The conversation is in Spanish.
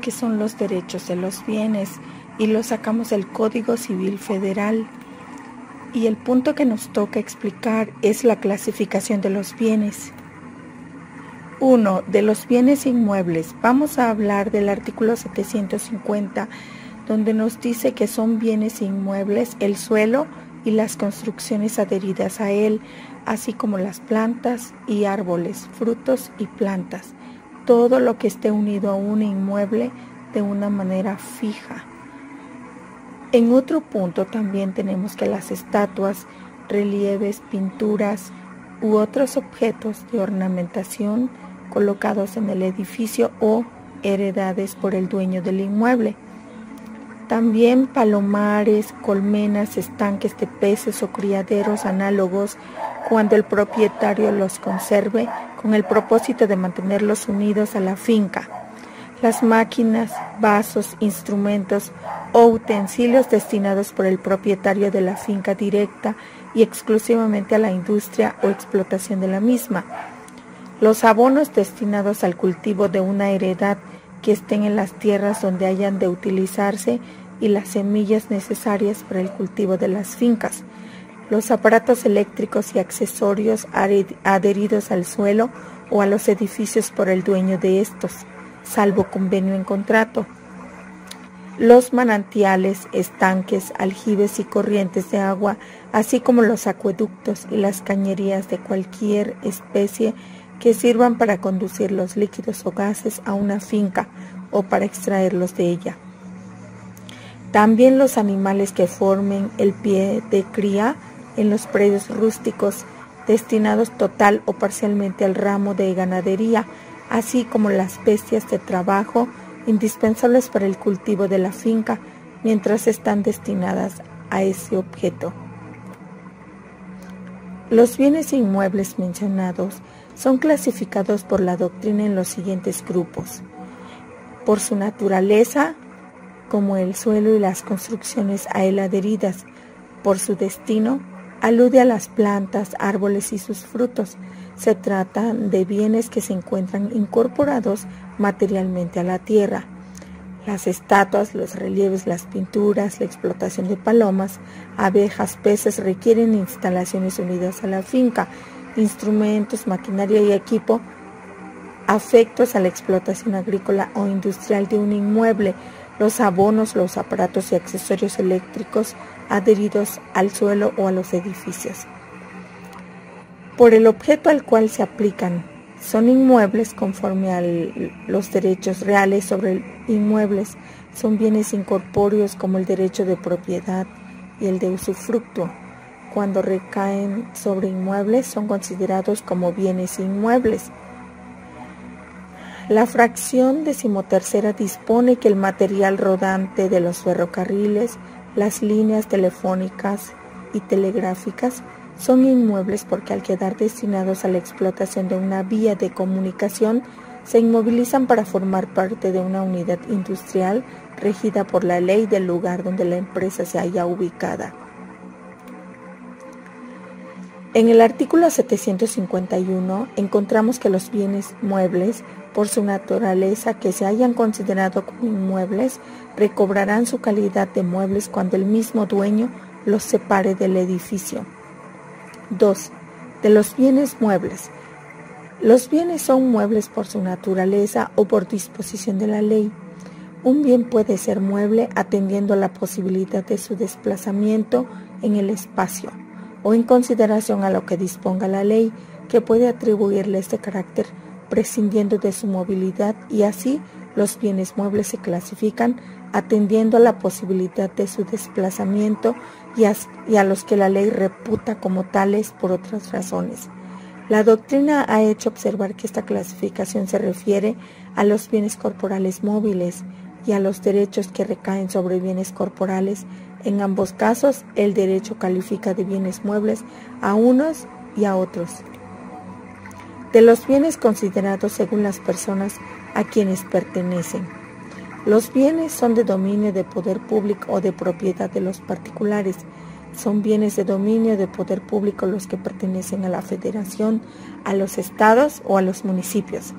qué son los derechos de los bienes y lo sacamos del Código Civil Federal. Y el punto que nos toca explicar es la clasificación de los bienes. 1. De los bienes inmuebles. Vamos a hablar del artículo 750, donde nos dice que son bienes inmuebles el suelo y las construcciones adheridas a él, así como las plantas y árboles, frutos y plantas. Todo lo que esté unido a un inmueble de una manera fija. En otro punto también tenemos que las estatuas, relieves, pinturas u otros objetos de ornamentación colocados en el edificio o heredados por el dueño del inmueble. También palomares, colmenas, estanques de peces o criaderos análogos cuando el propietario los conserve con el propósito de mantenerlos unidos a la finca. Las máquinas, vasos, instrumentos o utensilios destinados por el propietario de la finca directa y exclusivamente a la industria o explotación de la misma. Los abonos destinados al cultivo de una heredad que estén en las tierras donde hayan de utilizarse y las semillas necesarias para el cultivo de las fincas. Los aparatos eléctricos y accesorios adheridos al suelo o a los edificios por el dueño de estos, salvo convenio en contrato. Los manantiales, estanques, aljibes y corrientes de agua, así como los acueductos y las cañerías de cualquier especie que sirvan para conducir los líquidos o gases a una finca o para extraerlos de ella. También los animales que formen el pie de cría en los predios rústicos destinados total o parcialmente al ramo de ganadería, así como las bestias de trabajo indispensables para el cultivo de la finca mientras están destinadas a ese objeto. Los bienes inmuebles mencionados son clasificados por la doctrina en los siguientes grupos: por su naturaleza, como el suelo y las construcciones a él adheridas; por su destino, alude a las plantas, árboles y sus frutos. Se trata de bienes que se encuentran incorporados materialmente a la tierra. Las estatuas, los relieves, las pinturas, la explotación de palomas, abejas, peces requieren instalaciones unidas a la finca, instrumentos, maquinaria y equipo afectos a la explotación agrícola o industrial de un inmueble. Los abonos, los aparatos y accesorios eléctricos adheridos al suelo o a los edificios. Por el objeto al cual se aplican, son inmuebles conforme a los derechos reales sobre inmuebles. Son bienes incorpóreos como el derecho de propiedad y el de usufructo. Cuando recaen sobre inmuebles, son considerados como bienes inmuebles. La fracción 13ª dispone que el material rodante de los ferrocarriles, las líneas telefónicas y telegráficas son inmuebles porque al quedar destinados a la explotación de una vía de comunicación, se inmovilizan para formar parte de una unidad industrial regida por la ley del lugar donde la empresa se halla ubicada. En el artículo 751 encontramos que los bienes muebles, por su naturaleza que se hayan considerado como inmuebles, recobrarán su calidad de muebles cuando el mismo dueño los separe del edificio. 2. De los bienes muebles. Los bienes son muebles por su naturaleza o por disposición de la ley. Un bien puede ser mueble atendiendo a la posibilidad de su desplazamiento en el espacio o en consideración a lo que disponga la ley, que puede atribuirle este carácter prescindiendo de su movilidad, y así los bienes muebles se clasifican atendiendo a la posibilidad de su desplazamiento y a los que la ley reputa como tales por otras razones. La doctrina ha hecho observar que esta clasificación se refiere a los bienes corporales móviles y a los derechos que recaen sobre bienes corporales. En ambos casos, el derecho califica de bienes muebles a unos y a otros. De los bienes considerados según las personas a quienes pertenecen. Los bienes son de dominio de poder público o de propiedad de los particulares. Son bienes de dominio de poder público los que pertenecen a la Federación, a los estados o a los municipios.